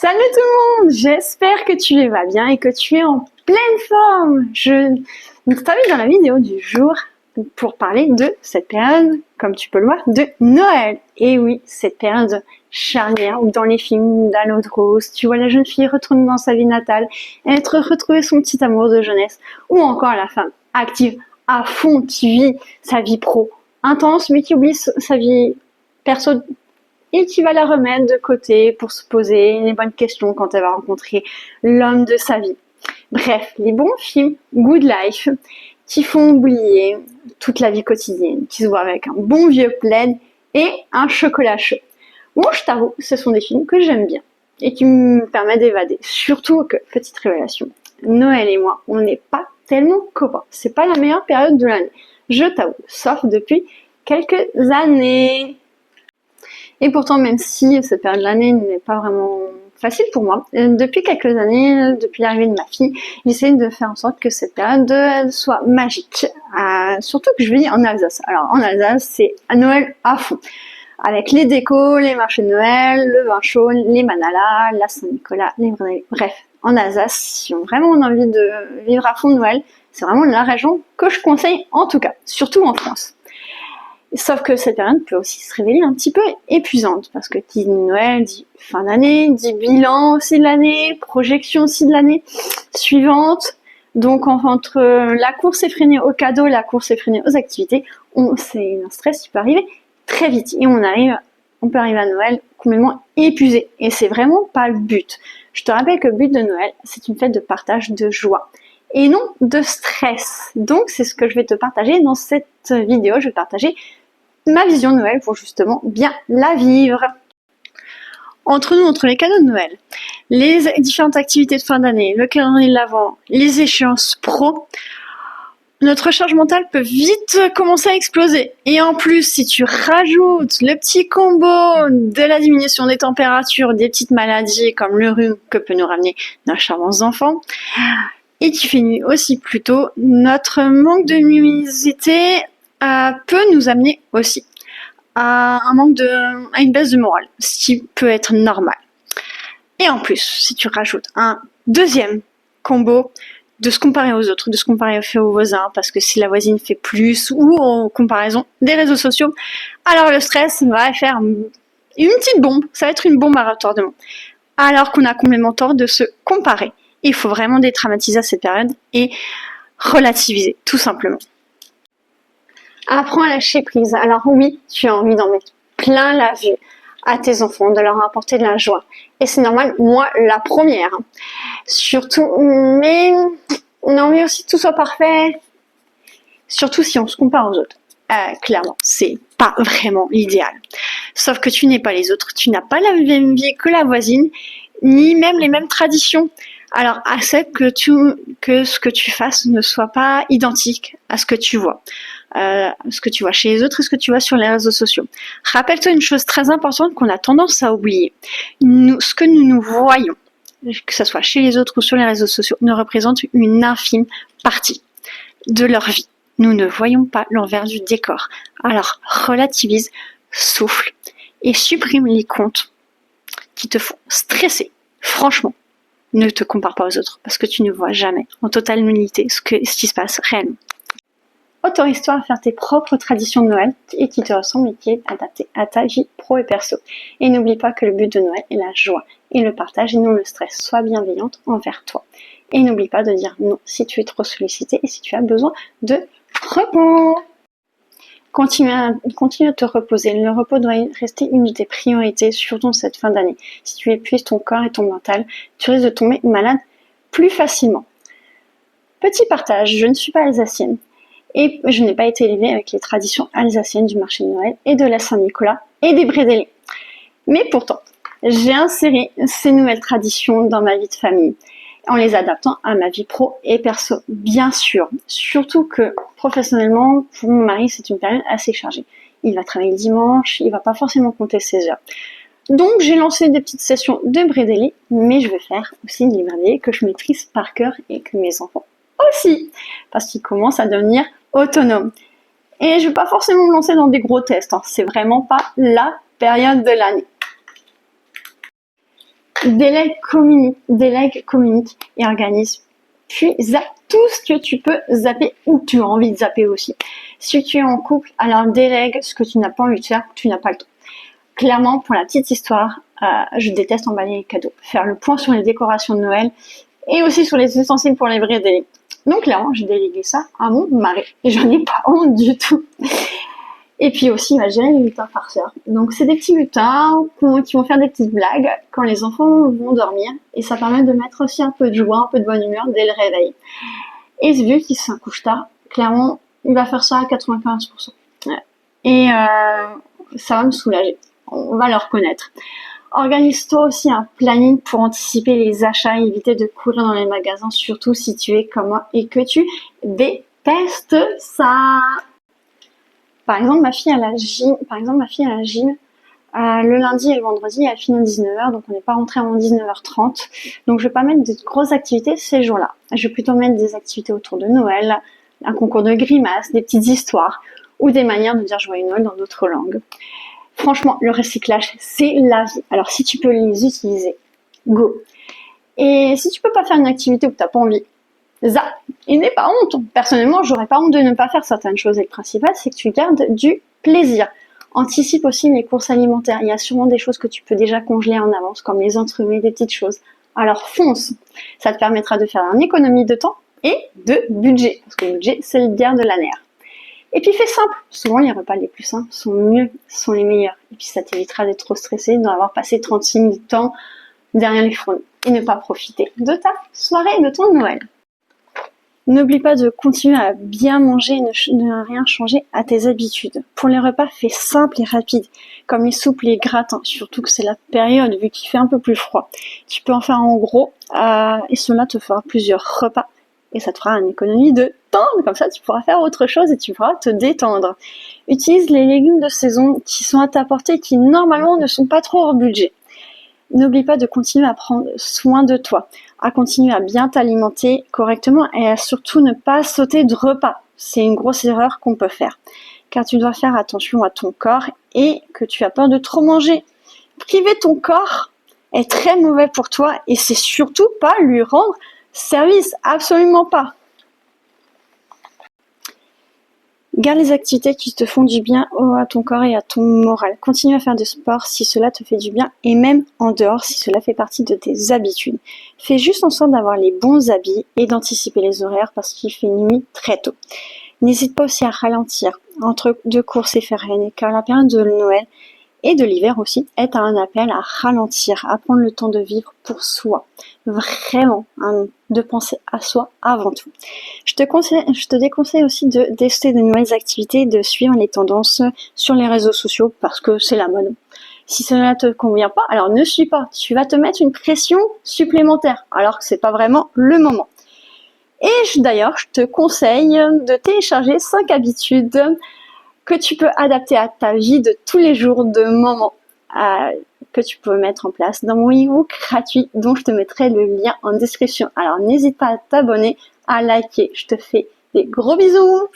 Salut tout le monde, j'espère que tu vas bien et que tu es en pleine forme. Je t'invite dans la vidéo du jour pour parler de cette période, comme tu peux le voir, de Noël. Et oui, cette période charnière où dans les films d'Al Rose, tu vois la jeune fille retourner dans sa vie natale, retrouver son petit amour de jeunesse, ou encore la femme active à fond qui vit sa vie pro intense mais qui oublie sa vie perso et qui va la remettre de côté pour se poser les bonnes questions quand elle va rencontrer l'homme de sa vie. Bref, les bons films Good Life qui font oublier toute la vie quotidienne, qui se voient avec un bon vieux plaid et un chocolat chaud. Bon, je t'avoue, ce sont des films que j'aime bien et qui me permettent d'évader. Surtout que, petite révélation, Noël et moi, on n'est pas tellement copains. C'est pas la meilleure période de l'année, je t'avoue, sauf depuis quelques années. Et pourtant, même si cette période de l'année n'est pas vraiment facile pour moi, depuis quelques années, depuis l'arrivée de ma fille, j'essaie de faire en sorte que cette période soit magique. Surtout que je vis en Alsace. Alors en Alsace, c'est à Noël à fond. Avec les décos, les marchés de Noël, le vin chaud, les manalas, la Saint-Nicolas, les bredouilles. Bref, en Alsace, si vraiment on a envie de vivre à fond Noël, c'est vraiment la région que je conseille en tout cas, surtout en France. Sauf que cette période peut aussi se révéler un petit peu épuisante, parce que dit Noël, dit fin d'année, dit bilan aussi de l'année, projection aussi de l'année suivante. Donc entre la course effrénée aux cadeaux et la course effrénée aux activités, c'est un stress qui peut arriver très vite. Et on peut arriver à Noël complètement épuisé. Et c'est vraiment pas le but. Je te rappelle que le but de Noël, c'est une fête de partage de joie et non de stress. Donc c'est ce que je vais te partager dans cette vidéo. Je vais te partager ma vision de Noël pour justement bien la vivre. Entre les cadeaux de Noël, les différentes activités de fin d'année, le calendrier de l'Avent, les échéances pro, notre charge mentale peut vite commencer à exploser. Et en plus, si tu rajoutes le petit combo de la diminution des températures, des petites maladies comme le rhume que peut nous ramener nos charmants enfants, et qui fait nuit aussi plus tôt, notre manque de luminosité peut nous amener aussi à une baisse de morale, ce qui peut être normal. Et en plus, si tu rajoutes un deuxième combo de se comparer aux autres, de se comparer aux voisins, parce que si la voisine fait plus, ou en comparaison des réseaux sociaux, alors le stress va faire une petite bombe, ça va être une bombe à retardement. Alors qu'on a complètement tort de se comparer. Il faut vraiment détraumatiser à cette période et relativiser, tout simplement. Apprends à lâcher prise. Alors oui, tu as envie d'en mettre plein la vue à tes enfants, de leur apporter de la joie. Et c'est normal, moi la première. Surtout, mais on a envie aussi que tout soit parfait. Surtout si on se compare aux autres. Clairement, c'est pas vraiment l'idéal. Sauf que tu n'es pas les autres, tu n'as pas la même vie que la voisine, ni même les mêmes traditions. Alors accepte que ce que tu fasses ne soit pas identique à ce que tu vois. Ce que tu vois chez les autres et ce que tu vois sur les réseaux sociaux. Rappelle-toi une chose très importante qu'on a tendance à oublier. Ce que nous voyons, que ce soit chez les autres ou sur les réseaux sociaux, ne représente une infime partie de leur vie. Nous ne voyons pas l'envers du décor. Alors relativise, souffle et supprime les comptes qui te font stresser. Franchement, ne te compare pas aux autres parce que tu ne vois jamais en totale nullité ce qui se passe réellement. Autorise-toi à faire tes propres traditions de Noël et qui te ressemblent et qui est adaptée à ta vie pro et perso. Et n'oublie pas que le but de Noël est la joie et le partage et non le stress. Sois bienveillante envers toi. Et n'oublie pas de dire non si tu es trop sollicité et si tu as besoin de repos. Continue à te reposer. Le repos doit rester une de tes priorités, surtout cette fin d'année. Si tu épuises ton corps et ton mental, tu risques de tomber malade plus facilement. Petit partage, je ne suis pas alsacienne. Et je n'ai pas été élevée avec les traditions alsaciennes du marché de Noël et de la Saint-Nicolas et des bredouilles. Mais pourtant, j'ai inséré ces nouvelles traditions dans ma vie de famille, en les adaptant à ma vie pro et perso, bien sûr. Surtout que, professionnellement, pour mon mari, c'est une période assez chargée. Il va travailler le dimanche, il va pas forcément compter ses heures. Donc, j'ai lancé des petites sessions de bredouilles, mais je vais faire aussi des bredouilles que je maîtrise par cœur et que mes enfants aussi, parce qu'ils commencent à devenir autonomes. Et je vais pas forcément me lancer dans des gros tests, hein. C'est vraiment pas la période de l'année. Délègue, communique et organise. Puis zappe tout ce que tu peux zapper ou que tu as envie de zapper aussi. Si tu es en couple, alors délègue ce que tu n'as pas envie de faire, tu n'as pas le temps. Clairement, pour la petite histoire, je déteste emballer les cadeaux. Faire le point sur les décorations de Noël et aussi sur les ustensiles pour les vrais délais. Donc clairement, j'ai délégué ça à mon mari. Et j'en ai pas honte du tout. Et puis aussi, il va gérer les lutins farceurs. Donc c'est des petits lutins qui vont faire des petites blagues quand les enfants vont dormir. Et ça permet de mettre aussi un peu de joie, un peu de bonne humeur dès le réveil. Et vu qu'il se couche tard, clairement, il va faire ça à 95%. Et ça va me soulager. On va le reconnaître. Organise-toi aussi un planning pour anticiper les achats et éviter de courir dans les magasins, surtout si tu es comme moi et que tu détestes ça. Par exemple, ma fille à la gym, le lundi et le vendredi, elle finit à 19h, donc on n'est pas rentré avant 19h30. Donc je vais pas mettre de grosses activités ces jours-là. Je vais plutôt mettre des activités autour de Noël, un concours de grimaces, des petites histoires ou des manières de dire joyeux Noël dans d'autres langues. Franchement, le recyclage, c'est la vie. Alors si tu peux les utiliser, go. Et si tu peux pas faire une activité où tu n'as pas envie, ça, il n'est pas honte. Personnellement, j'aurais pas honte de ne pas faire certaines choses. Et le principal, c'est que tu gardes du plaisir. Anticipe aussi les courses alimentaires. Il y a sûrement des choses que tu peux déjà congeler en avance, comme les entremets, des petites choses. Alors fonce. Ça te permettra de faire une économie de temps et de budget. Parce que le budget, c'est le nerf de la nerf. Et puis fais simple. Souvent, les repas les plus simples sont les meilleurs. Et puis ça t'évitera d'être trop stressé, d'avoir passé 36 000 temps derrière les fourneaux. Et ne pas profiter de ta soirée, de ton Noël. N'oublie pas de continuer à bien manger et ne rien changer à tes habitudes. Pour les repas, fais simple et rapide, comme les soupes, les gratins, surtout que c'est la période vu qu'il fait un peu plus froid. Tu peux en faire en gros et cela te fera plusieurs repas et ça te fera une économie de temps. Comme ça, tu pourras faire autre chose et tu pourras te détendre. Utilise les légumes de saison qui sont à ta portée et qui normalement ne sont pas trop hors budget. N'oublie pas de continuer à prendre soin de toi, à continuer à bien t'alimenter correctement et à surtout ne pas sauter de repas. C'est une grosse erreur qu'on peut faire, car tu dois faire attention à ton corps et que tu as peur de trop manger. Priver ton corps est très mauvais pour toi et c'est surtout pas lui rendre service, absolument pas. Garde les activités qui te font du bien à ton corps et à ton moral. Continue à faire du sport si cela te fait du bien et même en dehors si cela fait partie de tes habitudes. Fais juste en sorte d'avoir les bons habits et d'anticiper les horaires parce qu'il fait nuit très tôt. N'hésite pas aussi à ralentir entre deux courses effrénées car la période de Noël et de l'hiver aussi est un appel à ralentir, à prendre le temps de vivre pour soi. Vraiment, de penser à soi avant tout. Je te déconseille aussi de tester de nouvelles activités, de suivre les tendances sur les réseaux sociaux parce que c'est la mode. Si cela ne te convient pas, alors ne suis pas. Tu vas te mettre une pression supplémentaire alors que c'est pas vraiment le moment. Et d'ailleurs, je te conseille de télécharger 5 habitudes que tu peux adapter à ta vie de tous les jours, de moments que tu peux mettre en place dans mon e-book gratuit dont je te mettrai le lien en description. Alors n'hésite pas à t'abonner, à liker. Je te fais des gros bisous.